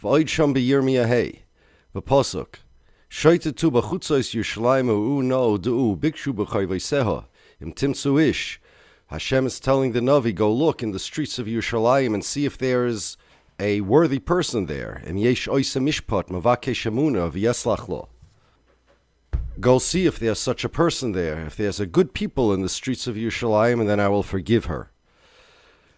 V'oid sham b'yirmiyah hey. V'posuk. Shoytetu b'chutzos Yerushalayim u'u no du'u bikshu b'chayveiseha. Im timtzu ish. Hashem is telling the Navi, go look in the streets of Yerushalayim and see if there is a worthy person there. Im yesh oisa mishpat mavakesh emunah v'yeslach lo. Go see if there's such a person there, if there's a good people in the streets of Yerushalayim, and then I will forgive her.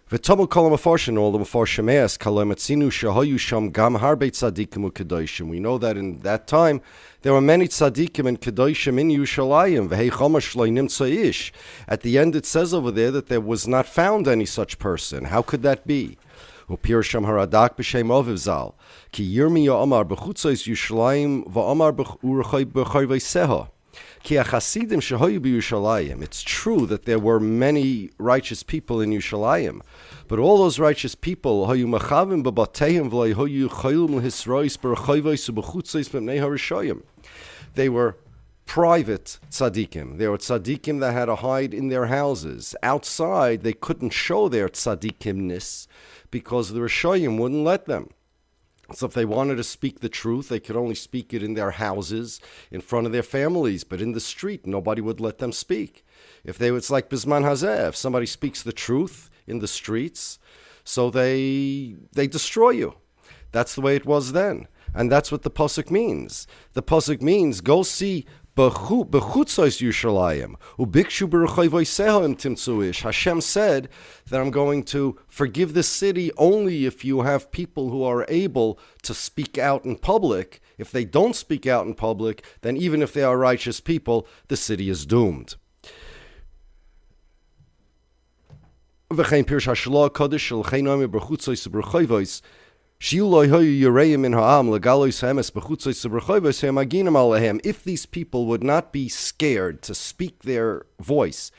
V'tomel kol ha'mefarshin, all the mefarshim ask, kalo matzinu shahayu sham gam harbe tzadikim u'kedoshim. We know that in that time there were many tzadikim and kedoshim in Yerushalayim. V'hei chomash lo nimtza ish. At the end it says over there that there was not found any such person. How could that be? Upirsham haradak b'shem Aviv Zal. Ki Yirmiyah Amar b'chutzos Yerushalayim v'Amar b'chayveiseha. Ki achasidim shehoyu b'Yerushalayim. It's true that there were many righteous people in Yerushalayim, but all those righteous people hayu machavim b'batehim v'lo hayu chaylim l'hisrois b'chayveis u'b'chutzos b'nei harishayim. They were private tzaddikim. There were tzaddikim that had to hide in their houses. Outside, they couldn't show their tzaddikimness because the Rishayim wouldn't let them. So if they wanted to speak the truth, they could only speak it in their houses, in front of their families, but in the street, nobody would let them speak. It's like Bizman Hazeh, if somebody speaks the truth in the streets, so they destroy you. That's the way it was then. And that's what the Pasuk means. The Pasuk means, go see B'chutzos Yerushalayim, ubikshu b'rechayveiseha timtzu ish. Hashem said that I'm going to forgive the city only if you have people who are able to speak out in public. If they don't speak out in public, then even if they are righteous people, the city is doomed. V'chein pirsh hashlah kodesh shel cheinomi b'chutzos b'rechayveis. If these people would not be scared to speak their voice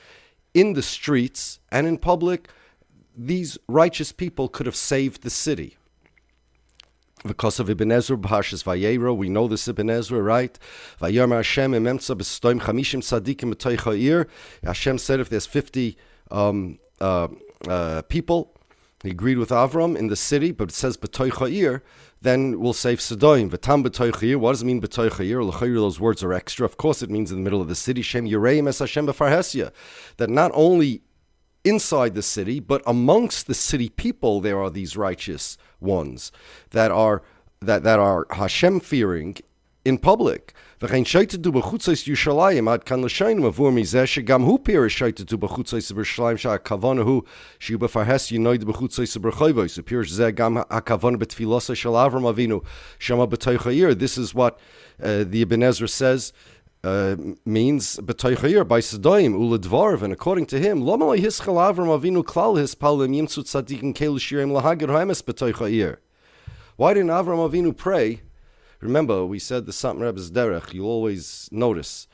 in the streets and in public, these righteous people could have saved the city. Because of Ibn Ezra, B'Hashas Vayera, we know this Ibn Ezra, right? Hashem said if there's 50 people, he agreed with Avram in the city, but it says B'toy Cha'ir, then we'll save Sodom. V'tam B'toy Cha'ir, what does it mean B'toy Cha'ir? L'chayir, those words are extra. Of course it means in the middle of the city. Shem Yireim Es Hashem B'farhesia. That not only inside the city, but amongst the city people there are these righteous ones that are Hashem fearing in public. V'chein shaitetu b'chutzos Yerushalayim ad kan l'shayim avur mizeh shegam hu pirish shaitetu b'chutzos Yerushalayim sha'akavana hu shiu b'farhes yinoid b'chutzos b'rechayvos. Pirish zeh gam hakavana b'tfilosa shel Avram Avinu shama b'toy chayir. This is what the Ibn Ezra says means b'toy chayir by Sodom uledvarv, and according to him, lo malay hischal Avram Avinu klal hispalim yimtzu tzadikim kelu shirim lahagir ha'emes b'toy chayir. Why didn't Avram Avinu pray? Remember, we said the Satmar Rav's derech, you'll always notice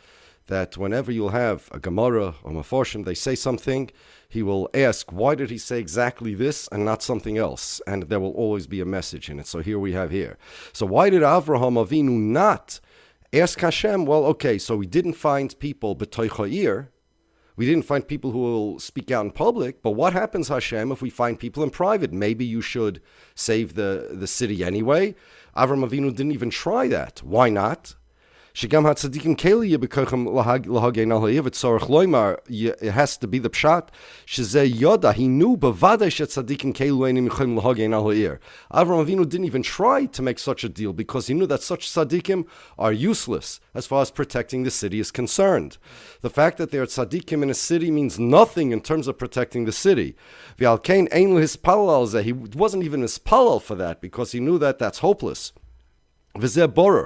that whenever you'll have a Gemara or Mefarshim, they say something, he will ask, why did he say exactly this and not something else? And there will always be a message in it. So here we have here. So why did Avraham Avinu not ask Hashem? Well, okay, so we didn't find people b'toy cha'ir. We didn't find people who will speak out in public, but what happens, Hashem, if we find people in private? Maybe you should save the city anyway. Avram Avinu didn't even try that. Why not? It has to be the pshat. He knew Avram Avinu didn't even try to make such a deal because he knew that such tzaddikim are useless as far as protecting the city is concerned. The fact that there are tzaddikim in a city means nothing in terms of protecting the city. He wasn't even mispalal for that because he knew that that's hopeless. There's no question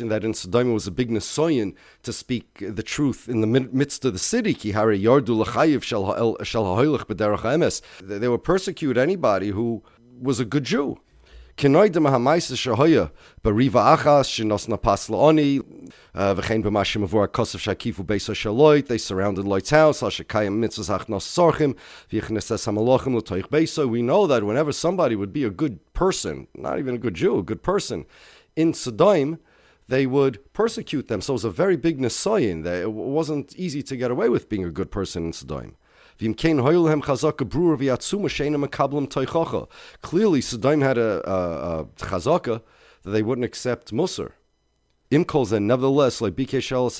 that in Sodom it was a big nisoyin to speak the truth in the midst of the city. They would persecute anybody who was a good Jew. They surrounded Lot's house. We know that whenever somebody would be a good person, not even a good Jew, a good person, in Sodom, they would persecute them. So it was a very big nisayin. It wasn't easy to get away with being a good person in Sodom. Clearly, Sodom had a chazaka that they wouldn't accept Musar. Nevertheless, like so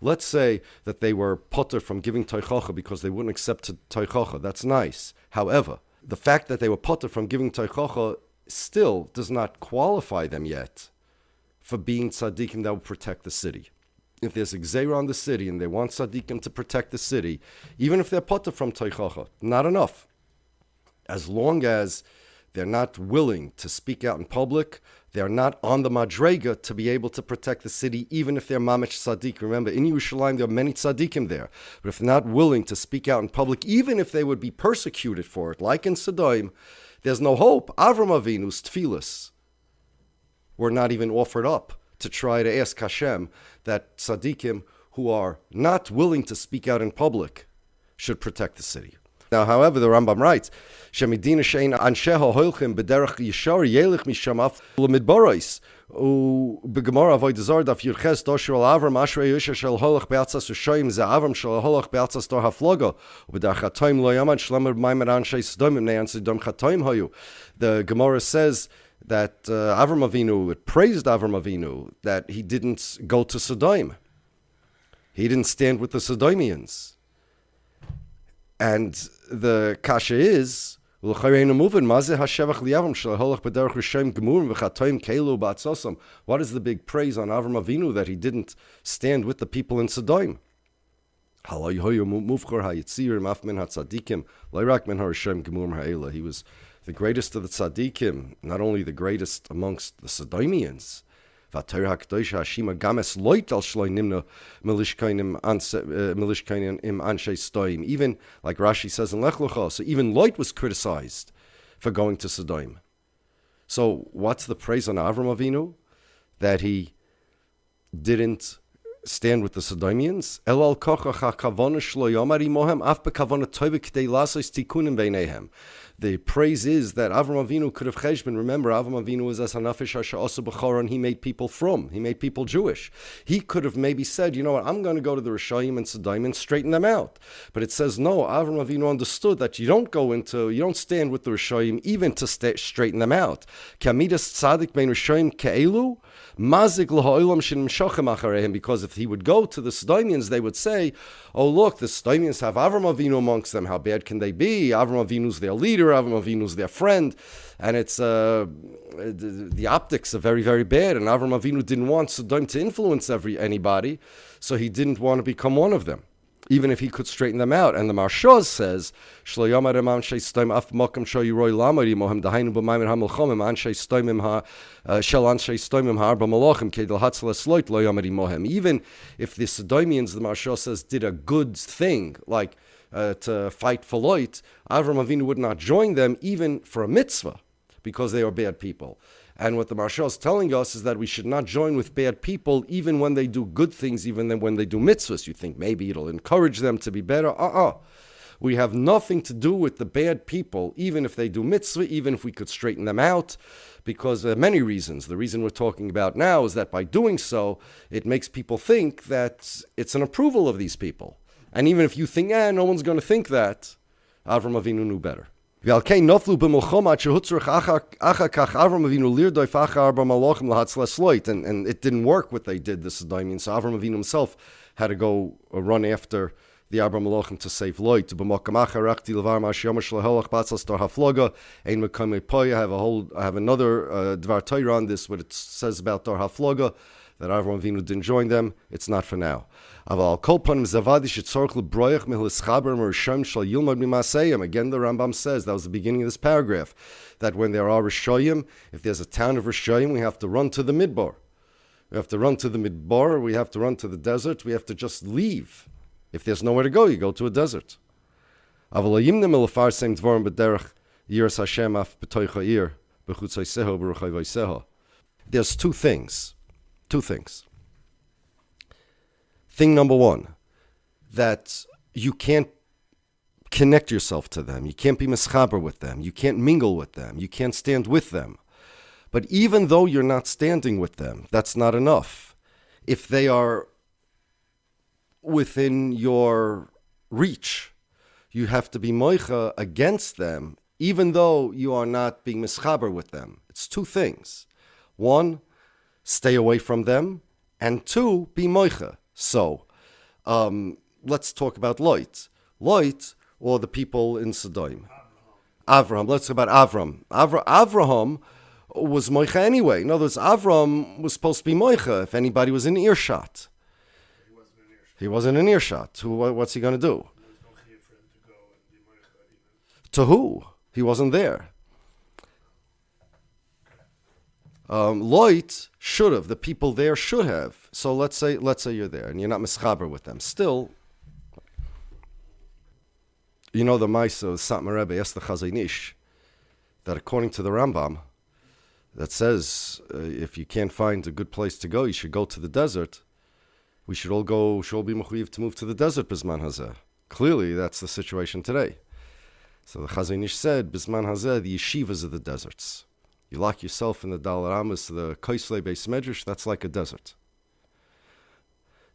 let's say that they were potter from giving teichacha because they wouldn't accept teichacha. That's nice. However, the fact that they were potter from giving teichacha still does not qualify them yet for being tzaddikim that will protect the city. If there's a gzeira on the city and they want tzaddikim to protect the city, even if they're potter from teichacha, not enough. As long as they're not willing to speak out in public, they're not on the madrega to be able to protect the city, even if they're mamish tzaddik. Remember, in Yerushalayim, there are many tzaddikim there. But if they're not willing to speak out in public, even if they would be persecuted for it, like in Sodom, there's no hope. Avram Avinu's tefillas were not even offered up to try to ask Hashem that tzaddikim who are not willing to speak out in public should protect the city. Now, however, the Rambam writes, "Shemidina shein ansheha hoilchim bederach yishar yelich mishamaf lemidbarais ubegemara avoid zar daf yirches dosher al avram ashrei yisha shel holach beatzas ushoyim ze avram shel holach beatzas dor hafloga ubedar chatoim lo yamad shlemer maimer anshei sdomim ne'an sedom chatoim hayu." The Gemara says that Avram Avinu, it praised Avram Avinu that he didn't go to Sodom. He didn't stand with the Sodomians. And the kasha is, what is the big praise on Avram Avinu that he didn't stand with the people in Sodom? He was the greatest of the tzaddikim, not only the greatest amongst the Sodomians. Even, like Rashi says in Lech Lecha, so even Lot was criticized for going to Sodom. So what's the praise on Avram Avinu? That he didn't stand with the Sodomians? The praise is that Avram Avinu could have cheshbon. Remember, Avram Avinu was as hanafish asher asa b'choron. He made people He made people Jewish. He could have maybe said, you know what, I'm going to go to the Rishayim and Sodom and straighten them out. But it says, no, Avram Avinu understood that you don't stand with the Rishayim even to straighten them out. Kamidas tzadik bein Rishayim ke'elu, mazik l'ha'olam shin mshochem acharehem. Because if he would go to the Sodomians, they would say, oh, look, the Sodomians have Avram Avinu amongst them. How bad can they be? Avram Avinu's their leader. Avram Avinu's their friend. And it's the optics are very, very bad. And Avram Avinu didn't want Sodom to influence anybody, so he didn't want to become one of them, even if he could straighten them out. And the Marsha says, even if the Sodomians, the Marsha says, did a good thing, like to fight for Lot, Avram Avinu would not join them even for a mitzvah because they are bad people. And what the Marsha is telling us is that we should not join with bad people even when they do good things, even when they do mitzvahs. You think maybe it'll encourage them to be better. We have nothing to do with the bad people, even if they do mitzvah, even if we could straighten them out, because there are many reasons. The reason we're talking about now is that by doing so, it makes people think that it's an approval of these people. And even if you think, no one's going to think that, Avram Avinu knew better. And it didn't work what they did, the Sodomians. So Avram Avinu himself had to go run after the Abram Malachim to save Lot. I have another Dvar Torah on this, what it says about Dor HaFloga, that Avram Avinu didn't join them. It's not for now. Again, the Rambam says, that was the beginning of this paragraph, that when there are Rishoyim, if there's a town of Rishoyim, we have to run to the Midbar. We have to run to the Midbar, we have to run to the desert, we have to just leave. If there's nowhere to go, you go to a desert. There's two things. Thing number one, that you can't connect yourself to them. You can't be mischaber with them. You can't mingle with them. You can't stand with them. But even though you're not standing with them, that's not enough. If they are within your reach. You have to be moicha against them, even though you are not being mischaber with them. It's two things. One, stay away from them, and two, be moicha. So, let's talk about Lot. Lot, or the people in Sodom. Avraham. Let's talk about Avram. Avraham was moicha anyway. In other words, Avram was supposed to be moicha if anybody was in earshot. He wasn't in earshot. What's he going to do? There was no chiyuv for him to go and be moicha even. To who? He wasn't there. Lot should have. The people there should have. So let's say you're there and you're not mischaber with them. Still, you know the Maisa Satmar Rav asked the Chazon Ish that according to the Rambam, that says if you can't find a good place to go, you should go to the desert. We should all be mechuyev to move to the desert bisman hazeh. Clearly, that's the situation today. So the Chazon Ish said, bisman hazeh, the yeshivas are the deserts. You lock yourself in the Dalar Amos, the Koisley Beis Medrash, that's like a desert.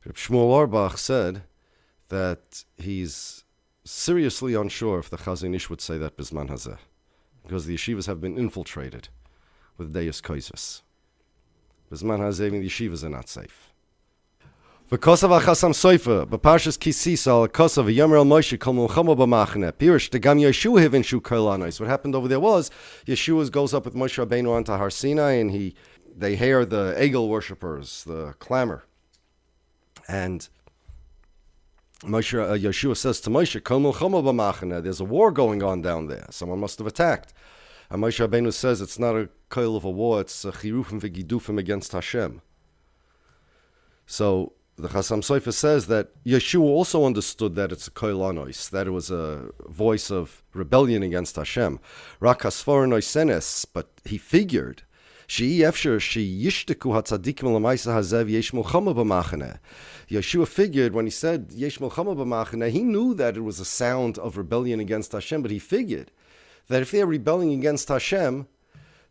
Reb Shmuel Auerbach said that he's seriously unsure if the Chazon Ish would say that bisman hazeh, because the yeshivas have been infiltrated with Deus Koisus. Bisman hazeh, the yeshivas are not safe. V'kosav achasam soifer, b'parshas kisisa, kosav v'yomer el Moshe kol mulchama b'machne, pirish degam Yeshua hivin shu kolanos. What happened over there was, Yeshua goes up with Moshe Rabbeinu onto Har Sinai, and they hear the Egel worshippers, the clamor. And Yeshua says to Moshe, kol mulchama b'machne, there's a war going on down there. Someone must have attacked. And Moshe Rabbeinu says it's not a koil of a war, it's a chirufim v'gidufim against Hashem. So, the Chasam Sofer says that Yeshua also understood that it's a koilanois, that it was a voice of rebellion against Hashem. Rak hasfor noisenes, but he figured, Yeshua figured when he said yesh milchama b'machane, he knew that it was a sound of rebellion against Hashem, but he figured that if they're rebelling against Hashem,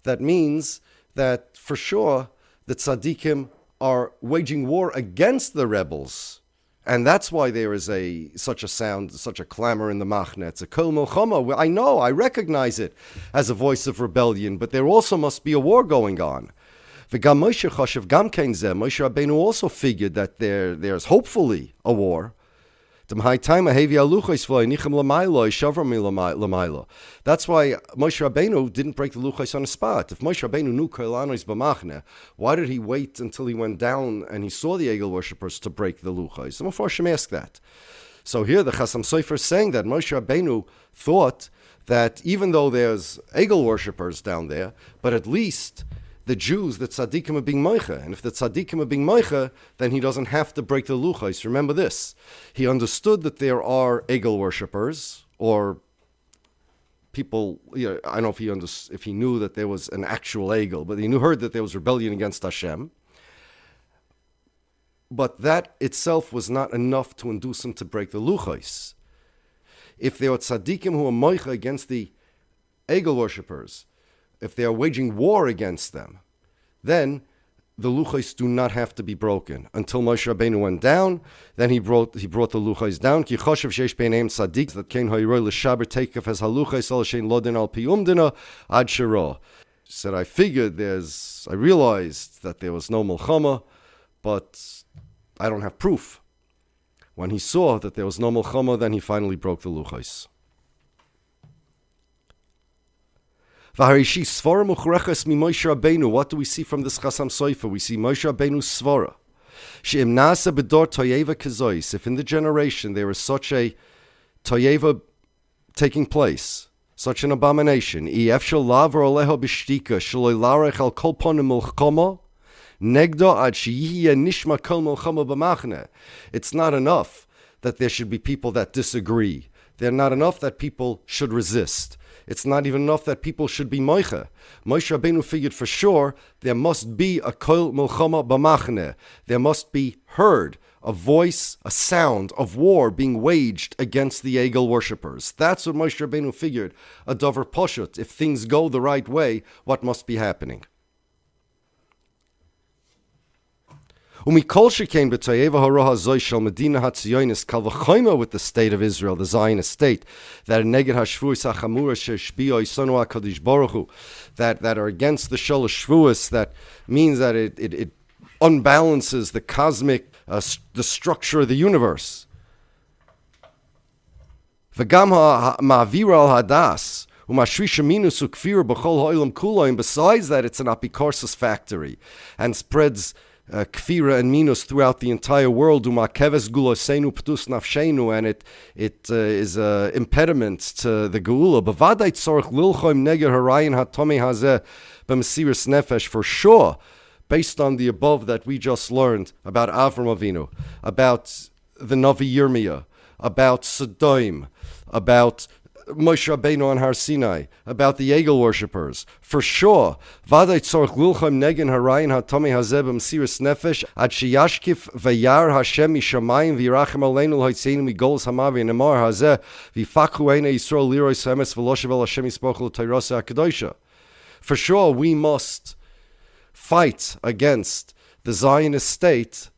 that means that for sure the tzaddikim are waging war against the rebels. And that's why there is such a sound, such a clamor in the machne. It's a kol milchama. I know, I recognize it as a voice of rebellion, but there also must be a war going on. V'gam Moshe choshev gam kein zeh. Moshe Rabbeinu also figured that there's hopefully a war. That's why Moshe Rabbeinu didn't break the luchos on the spot. If Moshe Rabbeinu knew koilanois b'machne, why did he wait until he went down and he saw the Egel worshippers to break the luchos? The Mefarshim ask that. So here the Chasam Sofer is saying that Moshe Rabbeinu thought that even though there's Egel worshippers down there, but at least the Jews, the tzaddikim are being moicha. And if the tzaddikim are being moicha, then he doesn't have to break the luchos. Remember this. He understood that there are Egel worshippers, or people, I don't know if he knew that there was an actual Egel, but he heard that there was rebellion against Hashem. But that itself was not enough to induce him to break the luchos. If there are tzaddikim who are moicha against the Egel worshippers, if they are waging war against them, then the luchos do not have to be broken. Until Moshe Rabbeinu went down, then he brought the luchos down. Ki choshev sheish beineim tzaddik that kein hayroi l'shaber teikaf as haluchos al shein lodin al pi umdina ad shiro. He said, I realized that there was no milchama, but I don't have proof. When he saw that there was no milchama, then he finally broke the luchos. What do we see from this Chasam Sofer? We see Moshe Rabbeinu's svara. If in the generation there is such a toyeva taking place, such an abomination, it's not enough that there should be people that disagree. They're not enough that people should resist. It's not even enough that people should be moicha. Moshe Rabbeinu figured for sure there must be a kol milchama b'machne. There must be heard a voice, a sound of war being waged against the Egel worshippers. That's what Moshe Rabbeinu figured. A davar poshut. If things go the right way, what must be happening? Umikol shekain b'toyeva haroha zoy shel Medina HaZionist kal v'choima with the state of Israel, the Zionist state, that are neged hashvuos hachamura sheshpio isonu HaKadosh Baruch Hu, that are against the shalosh shvuos, that means that it unbalances the cosmic, the structure of the universe. V'gam ma'avira al hadas, umashrisha minus ukfir b'chol ha'olam kulo, besides that it's an apikorsis factory, and spreads kfira and minus throughout the entire world, umakeves gulosenu p'tus nafshenu, and it is an impediment to the geula. B'vaday tzorich lilchoim neger harayin hatomei hazeh b'mesiris nefesh, for sure, based on the above that we just learned about Avram Avinu, about the Navi Yirmiyah, about Sodom, about Moshe Rabbeinu on Har Sinai, about the Egel worshippers. For sure, Vaday tzorch lilchem negen harayin hatomei hazeh b'mesiris nefesh ad sheyashkif v'yar Hashem mishamayim v'yirachem aleinu l'hoitzeinu migolos hamavi nemar hazeh v'yifakhu einei Yisrael lirois haemes v'loshev el Hashem yispoch l'toiroseh HaKadosha. For sure, we must fight against the Zionist state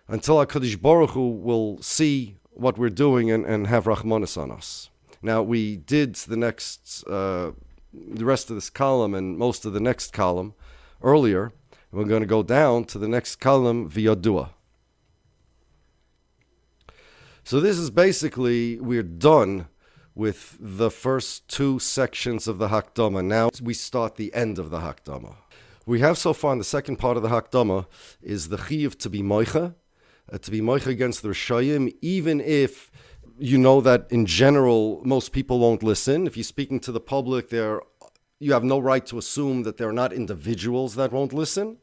until HaKadosh Baruch Hu will see what we're doing and have Rachmanis on us. Now, we did the rest of this column and most of the next column earlier. We're going to go down to the next column, V'yodua. So this is basically, we're done with the first two sections of the Hakdama. Now we start the end of the Hakdama. We have so far in the second part of the Hakdama is the Chiyuv to be moicha against the Rishayim, even if you know that in general most people won't listen. If you're speaking to the public, you have no right to assume that there are not individuals that won't listen.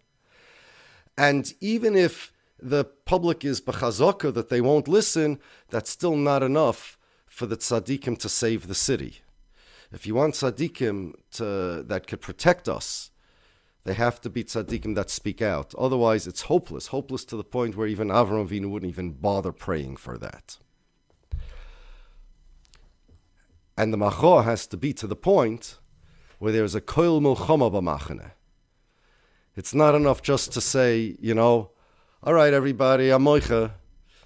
And even if the public is b'chazaka that they won't listen, that's still not enough for the tzaddikim to save the city. If you want tzaddikim that could protect us, they have to be tzaddikim that speak out. Otherwise, it's hopeless to the point where even Avram Avinu wouldn't even bother praying for that. And the macho has to be to the point where there's a koil milchama b'machane. It's not enough just to say, all right, everybody, I'm moicha.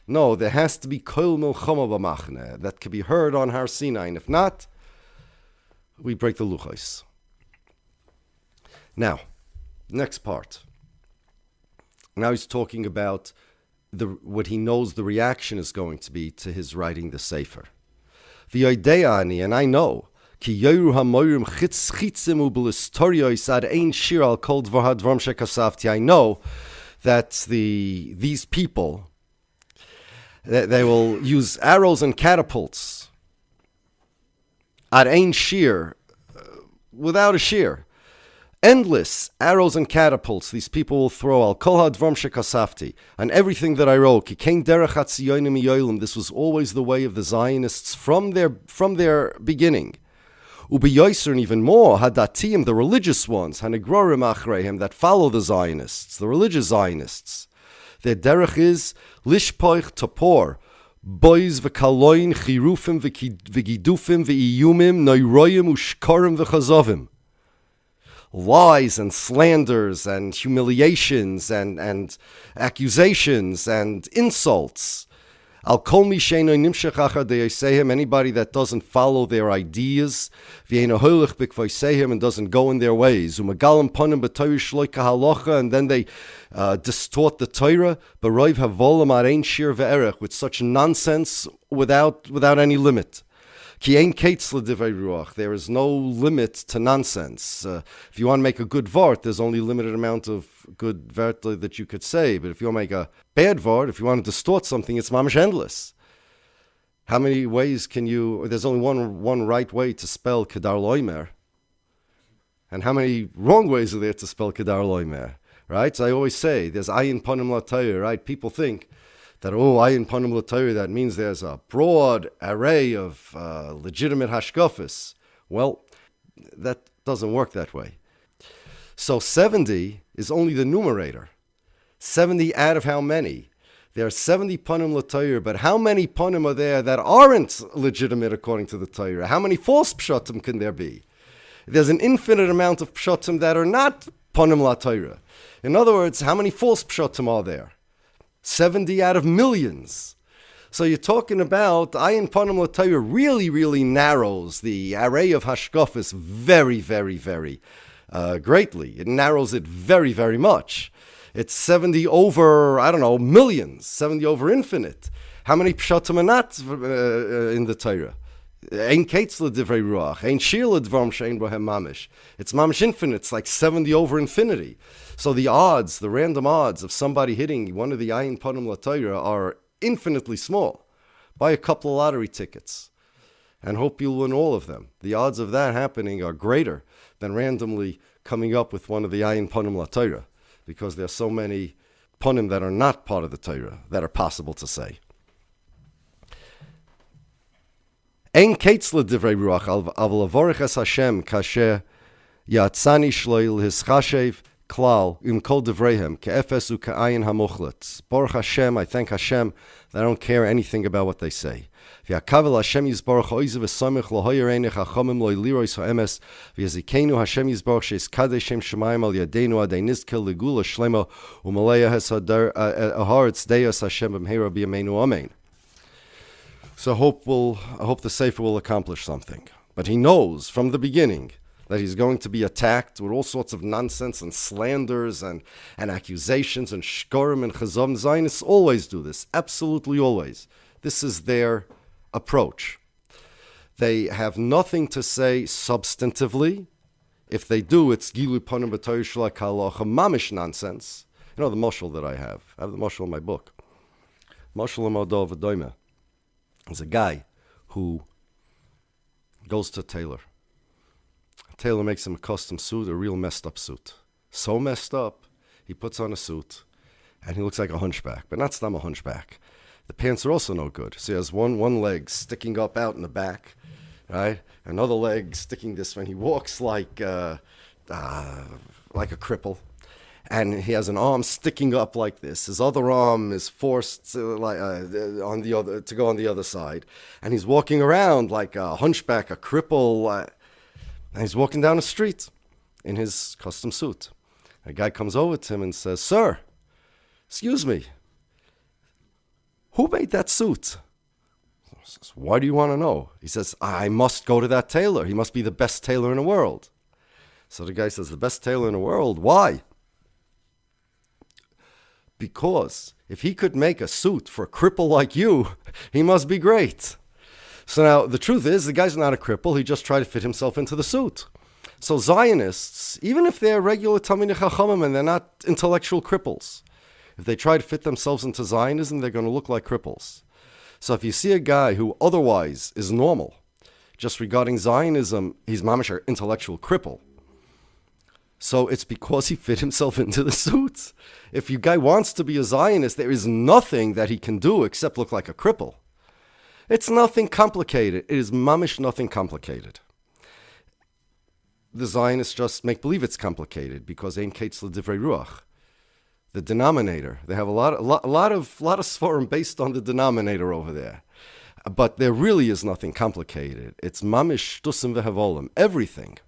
No, there has to be koil milchama b'machane that can be heard on Har Sinai. And if not, we break the luchos. Now, next part. Now he's talking about what he knows the reaction is going to be to his writing the Sefer. V'yodeani, and I know, ki yoru hamoyrim chitzim u'b'listoriois ad ein shir al kol dvar hadvarim shekasavti. I know that these people, they will use arrows and catapults ad ein shir, without a shear. Endless arrows and catapults these people will throw al kol hadvarim shekasavti, and everything that I wrote. Ki kein derech hatziyonim yolim. This was always the way of the Zionists from their beginning. Ubiyoser, and even more, hadatim, the religious ones, hanegrorim achreihem, that follow the Zionists, the religious Zionists. Their derech is lishpoich topor, boys v'kaloin chirufim v'gidufim v'iyumim noiroyim ushkorim v'chazovim. Lies and slanders and humiliations and accusations and insults. Al kol mi she'eino nimshech achar de'oseihem, anybody that doesn't follow their ideas, v'eino holech b'kvoseihem, and doesn't go in their ways. U'megalim panim b'torah shloi kahalocha, and then they distort the Torah, b'roiv havolam ar ein shir ve'erech, with such nonsense without any limit. Ki ein kates l'divrei ruach. There is no limit to nonsense. If you want to make a good vart, there's only a limited amount of good vart that you could say. But if you want to make a bad vart, if you want to distort something, it's mamish endless. How many ways can you? There's only one right way to spell kedar loimer. And how many wrong ways are there to spell kedar loimer? Right? So I always say there's ayin panim latayr. Right? People think that, ayin panim l'Torah, that means there's a broad array of legitimate hashkafas. Well, that doesn't work that way. So 70 is only the numerator. 70 out of how many? There are 70 panim l'Torah, but how many panim are there that aren't legitimate according to the Torah? How many false pshatim can there be? There's an infinite amount of pshatim that are not panim l'Torah. In other words, how many false pshatim are there? 70 out of millions. So you're talking about Ayin Panim LaTorah really, really narrows the array of hashkafas very, very, very greatly. It narrows it very, very much. It's 70 over, millions, 70 over infinite. How many pshatim are not in the Torah? Ein kates l'divrei ruach, ein shir l'dvarim she'ein bohem mamish. It's mamish infinite. It's like 70 over infinity. So the odds, the random odds of somebody hitting one of the Ayin Panim LaTorah are infinitely small. Buy a couple of lottery tickets and hope you'll win all of them. The odds of that happening are greater than randomly coming up with one of the Ayin Panim LaTorah, because there are so many panim that are not part of the Torah that are possible to say. Ein kates l'divrei ruach aval avorech es Hashem kasher yatzani shloil his chashev klal kol divreihem ke'efes u'ka'ayin hamuchlet. Baruch Hashem, I thank Hashem that I don't care anything about what they say. V'yakavel Hashem yizbaruch oizav v'samich l'hoyer einech hachomim loy lirois ha'emes v'yazikenu Hashem yizbaruch sheis kadei shem shemayim al yadeinu adei nizkel legula shlema u'maleya hes aharetz deyas Hashem b'mheira b'yameinu amen. So I hope the Sefer will accomplish something. But he knows from the beginning that he's going to be attacked with all sorts of nonsense and slanders and accusations and shkorim and chazam. Zionists always do this, absolutely always. This is their approach. They have nothing to say substantively. If they do, it's gilu panim b'torah shalak halacha, mamish nonsense. You know the mashal that I have. I have the mashal in my book. Mashal l'modov v'doimeh. There's a guy who goes to a tailor. A tailor makes him a custom suit, a real messed up suit. So messed up, he puts on a suit and he looks like a hunchback, but not stam a hunchback. The pants are also no good. So he has one leg sticking up out in the back, right? Another leg sticking this way. He walks like a cripple. And he has an arm sticking up like this. His other arm is forced to go on the other side. And he's walking around like a hunchback, a cripple. And he's walking down the street in his custom suit. A guy comes over to him and says, "Sir, excuse me, who made that suit?" He says, "Why do you want to know?" He says, "I must go to that tailor. He must be the best tailor in the world." So the guy says, "The best tailor in the world? Why?" "Because if he could make a suit for a cripple like you, he must be great." So now, the truth is, the guy's not a cripple. He just tried to fit himself into the suit. So Zionists, even if they're regular Talmidei Chachamim and they're not intellectual cripples, if they try to fit themselves into Zionism, they're going to look like cripples. So if you see a guy who otherwise is normal, just regarding Zionism, he's mamish an intellectual cripple. So it's because he fit himself into the suit. If your guy wants to be a Zionist, there is nothing that he can do except look like a cripple. It's nothing complicated. It is mamish nothing complicated. The Zionists just make believe it's complicated because ein kates l'divrei ruach. The denominator. They have a lot of svarim based on the denominator over there. But there really is nothing complicated. It's mamish shtusim v'havolim. Everything.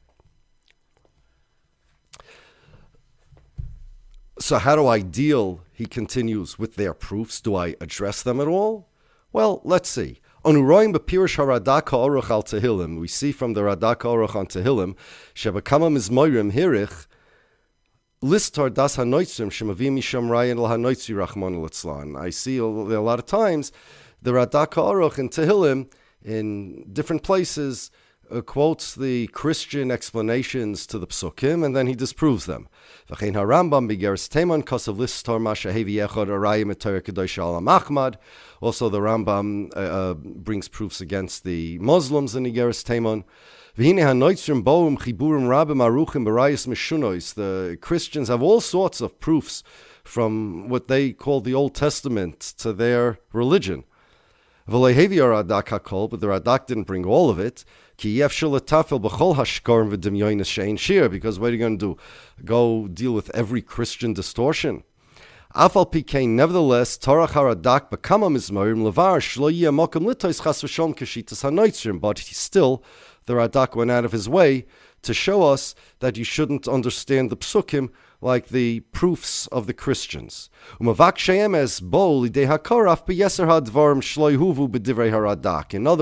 So how do I deal, he continues, with their proofs? Do I address them at all? Well, let's see. Onuroim b'pirush haradak ha'oruch al Tehillim. We see from the Radak ha'oruch on Tehillim, shebakama mizmoirim hirich, listar das hanoitzim shemavim misham rayan al hanoitzi rachmon litzlan. I see a lot of times the Radak ha'oruch in Tehillim, in different places, quotes the Christian explanations to the psukim, and then he disproves them. Also, the Rambam brings proofs against the Muslims in Igeres Teimon. The Christians have all sorts of proofs from what they call the Old Testament to their religion. But the Radak didn't bring all of it. Because what are you going to do? Go deal with every Christian distortion? Nevertheless, but still, the Radak went out of his way to show us that you shouldn't understand the psukim like the proofs of the Christians. In other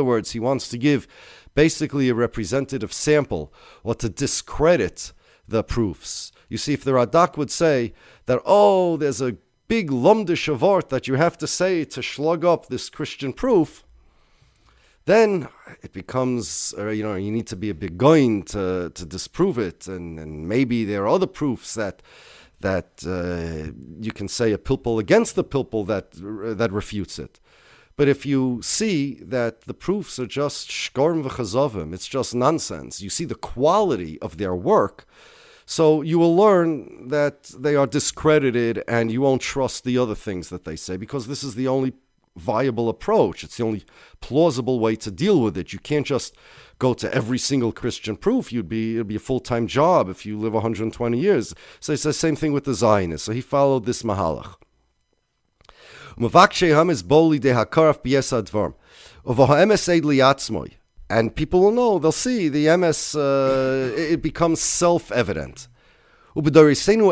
words, he wants to give basically a representative sample or to discredit the proofs. You see, if the Radak would say that, there's a big lumdish of art that you have to say to slug up this Christian proof, then it becomes, you need to be a big goin to disprove it, and maybe there are other proofs that you can say a pilpul against the pilpul that refutes it. But if you see that the proofs are just shkorim v'chazovim, it's just nonsense, you see the quality of their work, so you will learn that they are discredited and you won't trust the other things that they say, because this is the only viable approach. It's the only plausible way to deal with it. You can't just go to every single Christian proof. It'd be a full-time job if you live 120 years. So it's the same thing with the Zionists. So he followed this mahalach. And people will know, they'll see the MS, it becomes self-evident. Obviously, the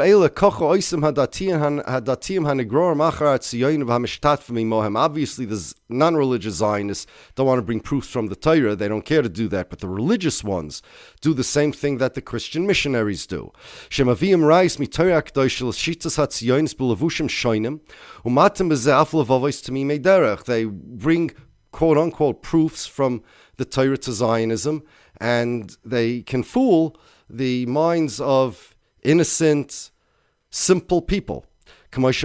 non-religious Zionists don't want to bring proofs from the Torah. They don't care to do that. But the religious ones do the same thing that the Christian missionaries do. They bring quote-unquote proofs from the Torah to Zionism, and they can fool the minds of innocent, simple people. Everybody did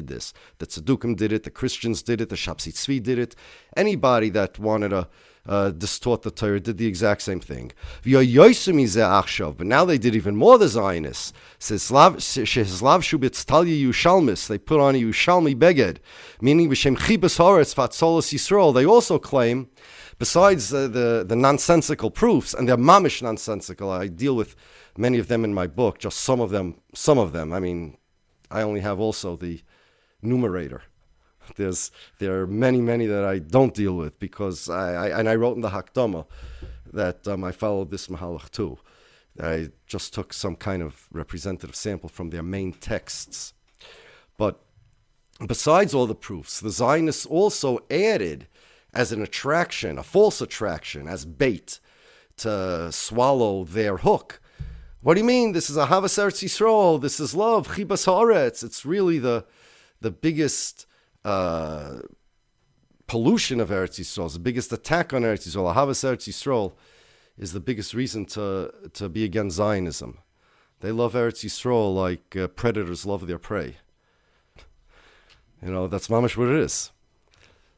this. The Tzedukim did it, the Christians did it, the Shapsi Tzvi did it. Anybody that wanted to distort the Torah did the exact same thing. But now they did even more, the Zionists. They put on a Yushalmi beged, meaning b'shem chibas haaretz v'atzolos Yisrael. They also claim, besides the nonsensical proofs, and they're mamish nonsensical, I deal with many of them in my book, just some of them. I mean, I only have also the numerator. There are many that I don't deal with, because I wrote in the Hakdama that I followed this mahalach too. I just took some kind of representative sample from their main texts. But besides all the proofs, the Zionists also added as an attraction, a false attraction, as bait to swallow their hook. What do you mean? This is a Ahavas Eretz Yisrael. This is love, Chibas Haaretz. It's really the biggest pollution of Eretz Yisrael, the biggest attack on Eretz Yisrael. Ahavas Eretz Yisrael is the biggest reason to be against Zionism. They love Eretz Yisrael like predators love their prey. That's mamish what it is.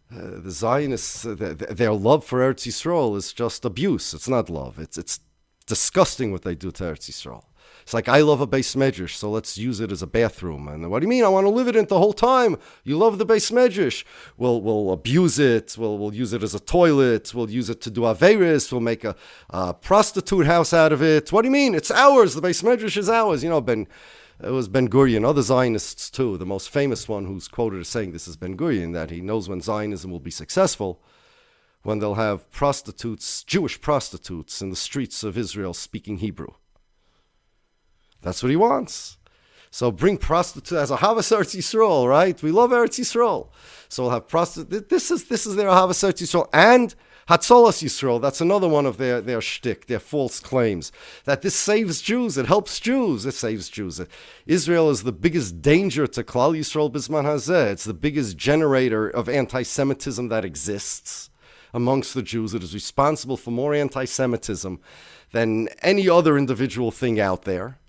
The Zionists, their love for Eretz Yisrael is just abuse. It's not love. It's disgusting what they do to Eretz Yisrael. It's like, I love a beis medrash, so let's use it as a bathroom. And what do you mean? I want to live in it the whole time. You love the beis medrash. We'll abuse it. We'll use it as a toilet. We'll use it to do averis. We'll make a prostitute house out of it. What do you mean? It's ours. The beis medrash is ours. It was Ben Gurion, other Zionists too. The most famous one who's quoted as saying this is Ben Gurion, that he knows when Zionism will be successful, when they'll have prostitutes, Jewish prostitutes, in the streets of Israel speaking Hebrew. That's what he wants. So bring prostitutes as a Ahavas Eretz Yisrael, right? We love Eretz Yisrael. So we'll have prostitutes. This is their Ahavas Eretz Yisrael. And Hatzolas Yisrael, that's another one of their shtick, their false claims. That this saves Jews, it helps Jews, it saves Jews. Israel is the biggest danger to Klal Yisrael Bisman Hazeh. It's the biggest generator of anti-Semitism that exists amongst the Jews. It is responsible for more anti-Semitism than any other individual thing out there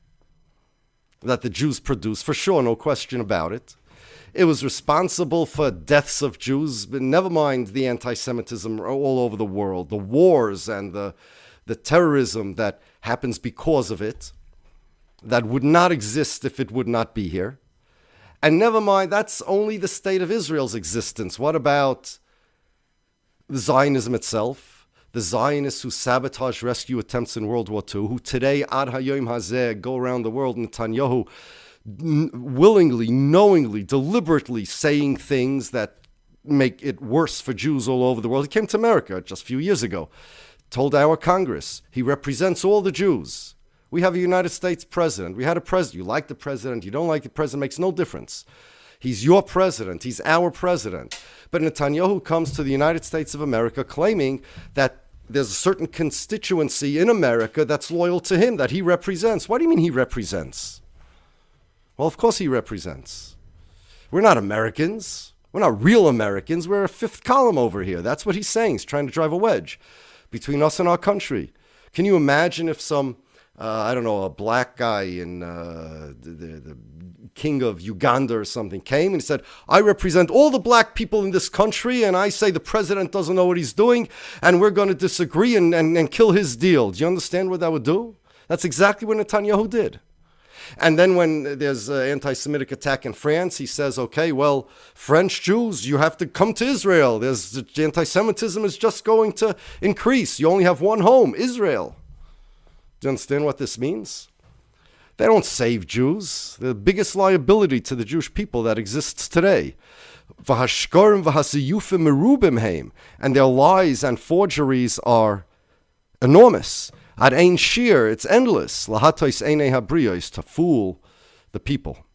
that the Jews produce, for sure, no question about it. It was responsible for deaths of Jews, but never mind the anti-Semitism all over the world, the wars and the terrorism that happens because of it, that would not exist if it would not be here. And never mind, that's only the state of Israel's existence. What about the Zionism itself? The Zionists who sabotage rescue attempts in World War II, who today, ad hayom hazeh, go around the world, Netanyahu, willingly, knowingly, deliberately saying things that make it worse for Jews all over the world. He came to America just a few years ago, told our Congress he represents all the Jews. We have a United States president. We had a president. You like the president, you don't like the president, makes no difference. He's your president. He's our president. But Netanyahu comes to the United States of America claiming that there's a certain constituency in America that's loyal to him, that he represents. What do you mean he represents? Well, of course he represents. We're not Americans. We're not real Americans. We're a fifth column over here. That's what he's saying. He's trying to drive a wedge between us and our country. Can you imagine if some, a black guy in the king of Uganda or something came and he said, I represent all the black people in this country and I say the president doesn't know what he's doing and we're going to disagree and kill his deal. Do you understand what that would do? That's exactly what Netanyahu did. And then when there's an anti-Semitic attack in France, he says, okay, well, French Jews, you have to come to Israel. Anti-Semitism is just going to increase. You only have one home, Israel. Do you understand what this means? They don't save Jews. They're the biggest liability to the Jewish people that exists today. And their lies and forgeries are enormous. Ad ein shir, it's endless. Lahatois einei habriyos, to fool the people.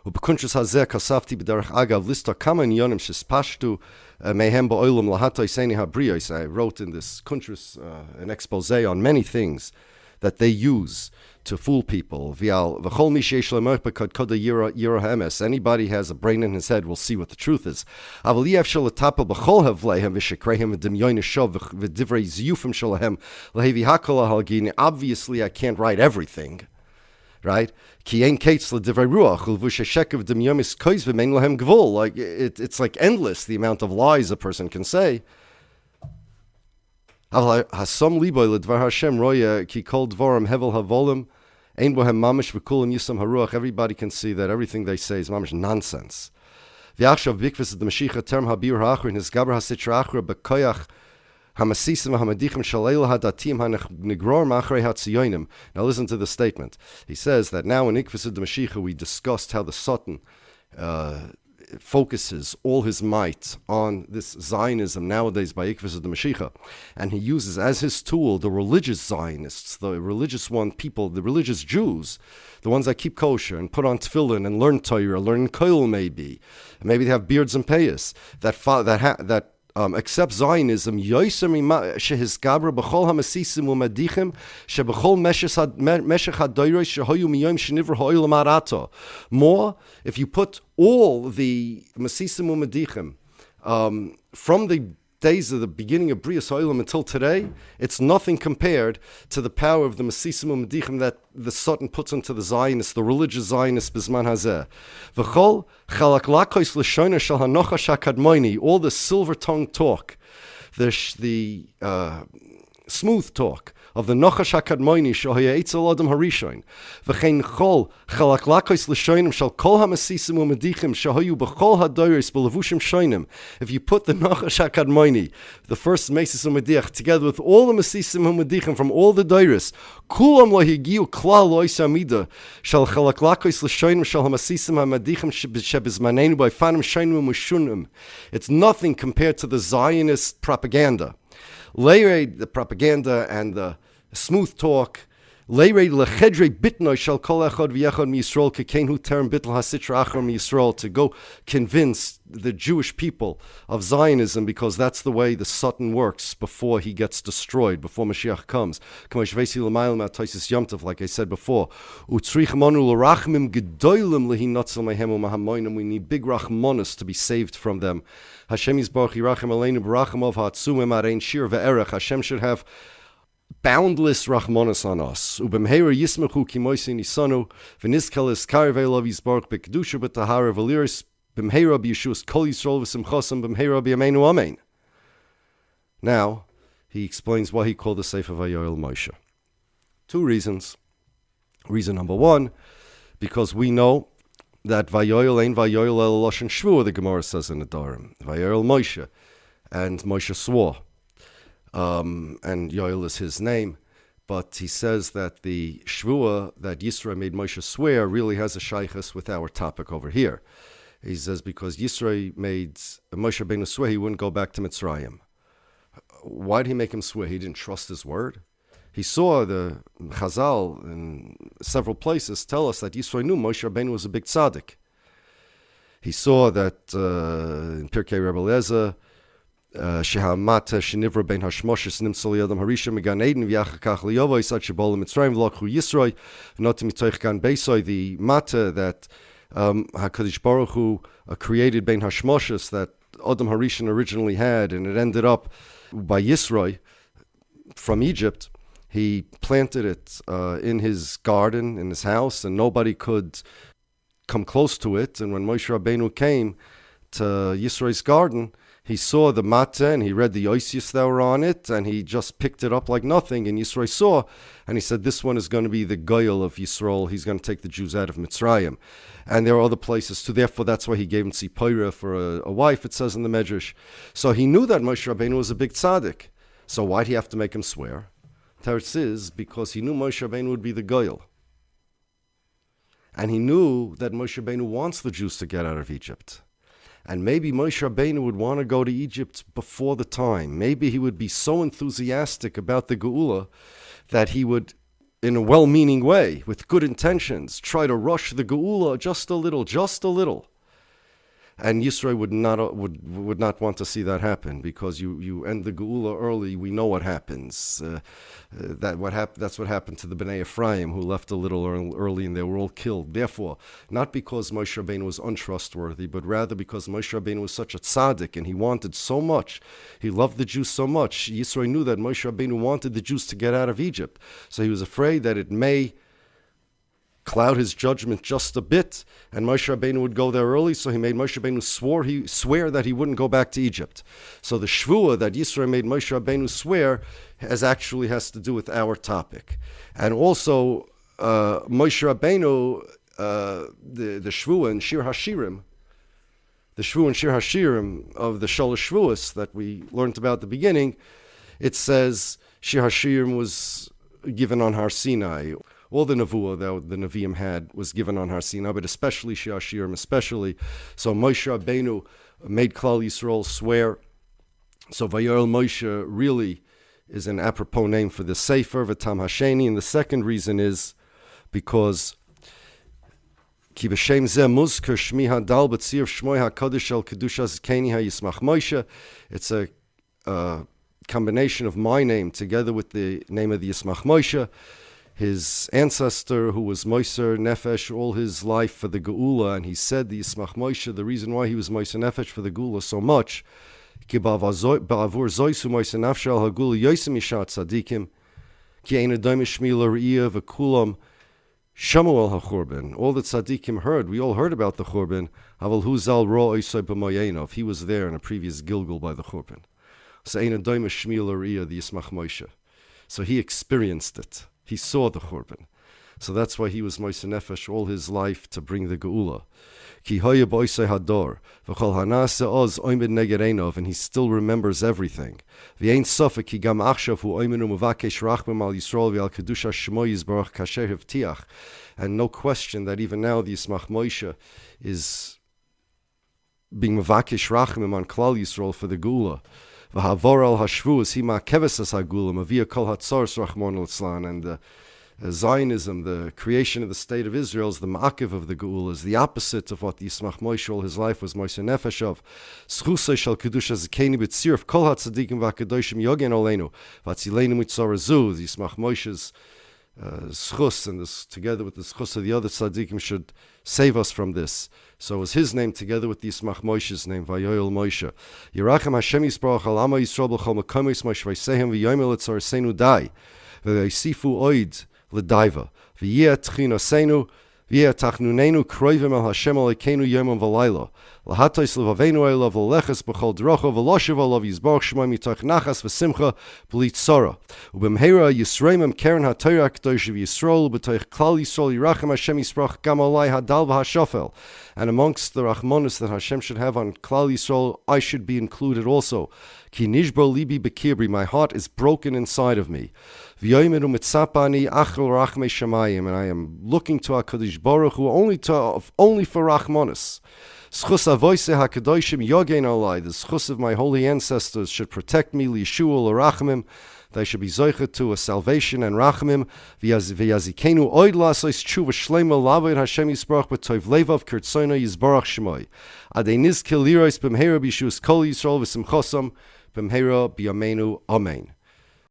Ubekuntras hazeh kasafti b'derech agav lista kama inyonim shespashtu mehem ba'olam lahatois einei habriyos. I wrote in this kuntras an expose on many things that they use to fool people. Anybody has a brain in his head will see what the truth is. Obviously, I can't write everything, right? Like it's like endless, the amount of lies a person can say. Everybody can see that everything they say is mamish nonsense. Now listen to the statement. He says that now in Ikvus Mashiach we discussed how the Satan focuses all his might on this Zionism nowadays by Ikvus Mashiach, and he uses as his tool the religious Zionists, the religious people, the religious Jews, the ones that keep kosher and put on tefillin and learn torah, learn koil maybe they have beards and payas, that accept Zionism, more if you put all the Masisim Umadichim from the days of the beginning of Brias Ha'olam until today, it's nothing compared to the power of the Masisim Umadichim that the Satan puts into the Zionists, the religious Zionists, Bisman Hazeh. V'chol chalak lakois l'shoiner shal hanochash hakadmoini, all the silver-tongued talk, the smooth talk of the Nochash HaKadmoini Shohaya Eitzel Adam Harishon V'chein Chol Chalak Lakois L'Shoinim Shal Kol HaMasisim U'Medichim Shohayu B'chol HaDoyres B'Levushim Shoinim. If you put the Nochash HaKadmoini, the first Masis U'Medich, together with all the Masisim U'Medichim from all the Doyres, Kulam Lo Higiu Klal Lois Amida Shal Chalak Lakois L'Shoinim Shal HaMasisim U'Medichim Shebizmanenu By Fanim Shoinim U'Mushunim. It's nothing compared to the Zionist propaganda. Leirei, the propaganda and the smooth talk. Leirei lechedrei bitnoi shal kol echad v'yechad miyisrael kekenhu terem bitl hasitra achar miyisrael, to go convince the Jewish people of Zionism, because that's the way the Satan works before he gets destroyed, before Mashiach comes. Like I said before, we need big rachmanos to be saved from them. Hashem should have boundless rachmanos on us. Now, he explains why he called the Sefer Vayoel Moshe. Two reasons. Reason number one, because we know that Vayoel ain't Vayoel el Lashon Shvua, the Gemara says in the Dorim. Vayoel Moshe, and Moshe swore. And Yoel is his name, but he says that the Shvua that Yisro made Moshe swear really has a shaychus with our topic over here. He says because Yisro made Moshe Rabbeinu swear he wouldn't go back to Mitzrayim. Why did he make him swear? He didn't trust his word. He saw the Chazal in several places tell us that Yisro knew Moshe Rabbeinu was a big tzaddik. He saw that in Pirkei Rebbe Eliezer, Shehamata Shenivra Ben Hashmoshes Nimtzal Yadam Harisha Megan Eden V'Yachakach Liyovo Yisad Shebol Mitzrayim V'Lokhu Yisroi V'Not Mitoich Gan Beisoi, the Mata that HaKadosh Baruch Hu created Ben Hashmoshes that Adam Harishan originally had, and it ended up by Yisroi from Egypt. He planted it in his garden, in his house, and nobody could come close to it. And when Moshe Rabbeinu came to Yisro's garden, he saw the matzah and he read the oisius that were on it, and he just picked it up like nothing. And Yisro saw, and he said, this one is going to be the goyel of Yisrael. He's going to take the Jews out of Mitzrayim. And there are other places too. Therefore, that's why he gave him Tzipora for a wife, it says in the Medrash. So he knew that Moshe Rabbeinu was a big tzaddik. So why did he have to make him swear? Teretz is because he knew Moshe Rabbeinu would be the goyel. And he knew that Moshe Rabbeinu wants the Jews to get out of Egypt. And maybe Moshe Rabbeinu would want to go to Egypt before the time. Maybe he would be so enthusiastic about the Geula that he would, in a well-meaning way, with good intentions, try to rush the Geula just a little. And Yisro would not want to see that happen, because you end the Geula early. We know what happens. That's what happened to the Bnei Ephraim, who left a little early and they were all killed. Therefore, not because Moshe Rabbeinu was untrustworthy, but rather because Moshe Rabbeinu was such a tzaddik and he wanted so much. He loved the Jews so much. Yisro knew that Moshe Rabbeinu wanted the Jews to get out of Egypt. So he was afraid that it may cloud his judgment just a bit, and Moshe Rabbeinu would go there early, so he made Moshe Rabbeinu swear that he wouldn't go back to Egypt. So the shvuah that Yisro made Moshe Rabbeinu swear has to do with our topic. And also, Moshe Rabbeinu, the shvuah in Shir HaShirim, of the Shalosh Shvuos that we learned about at the beginning, it says Shir HaShirim was given on Har Sinai. All the nevuah that the Nevi'im had was given on Har Sinai, but especially Shir HaShirim, especially. So Moshe Rabbeinu made Klal Yisrael swear. So Vayoel Moshe really is an apropos name for the Sefer, V'tam Hasheni. And the second reason is because Ki b'shem zeh muzker shmi hadal b'tzir shmoi hakadosh el kedushas keni hayismach Moshe. It's a combination of my name together with the name of the Yismach Moshe, his ancestor who was Moiser Nefesh all his life for the Geula. And he said, the Yismach Moshe, the reason why he was Moiser Nefesh for the Geula so much, Ki ba'avur zoisu Moiser Nefesh al ha'Geula yosem yishat tzadikim, ki ein adayim shmi l're'iyah v'kulam shamu al ha'churban. All the tzadikim heard, we all heard about the churban, aval hu zal ro oisai b'moyenov. He was there in a previous Gilgul by the churban. So ein adayim shmi l're'iyah, the Yismach Moshe. So he experienced it. He saw the Churban. So that's why he was Moiser Nefesh all his life to bring the Geula. Ki hoye boisei hador, v'chol hanase oz oimid neged einov, and he still remembers everything. V'ein sofek ki gam achshav hu oimenu mevakesh rachmim al Yisrael v'al kedusha shmo yizbarach kasher hevtiach. And no question that even now the Yismach Moshe is being mevakesh rachmim on Klal Yisrael for the Geula. V'havor al hashvuos hima kevesas hagula mavia kol hatzoros rachmon l'tzlan. And the Zionism, the creation of the state of Israel, is the ma'akiv of the Geula, is the opposite of what the Yismach Moshe all his life was Moiser Nefesh of. Schusay shal kedusha zekeni b'tziruf kol hatzadikim v'akadoshim yogen olenu v'atzileinu mitzora zu. The Yismach Moshe's schus, and this together with the schus of the other tzadikim, should save us from this. So it was his name together with the Yismach Moshe's name, Vayoel Moshe. Yerachem Hashem Yisbarach al Amo Yisrael b'chol makomis Moshe v'yisehem v'yoymel etzoresenu dai v'yisifu oid l'daiva v'yeh tchinosenu v'yeh tachnunenu kroivim al Hashem alekeinu yomam v'layla l'hatois l'vavenu elav l'leches b'chol drocho v'loshev alav yizbarach shmoi mitoch nachas v'simcha b'li tzora u'b'mheira yisreimem keren ha'torah kadosh v'yisrael u'b'toich klal Yisrael Yerachem Hashem Yisbarach gam olai hadal v'hashofel. And amongst the rachmanis that Hashem should have on Klal Yisrael, I should be included also. Ki nishbro libi bekibri, my heart is broken inside of me. V'yoymeru mitzapani achel rachmei shamayim, and I am looking to HaKadosh Baruch Hu only for rachmanis. Schus avoise hakadoshim yogein alai. The schus of my holy ancestors should protect me, liyeshua l'rachamim. They should be zoichet to a salvation and rachamim. V'yazikenu oid lasois tshuva shleima lavoid Hashem yisbarach b'toiv levav kirtzono yisbarach shemoi. Adei nizkil lirois b'mheira b'yishus kol Yisrael v'simchosam b'mheira b'yameinu. Amen.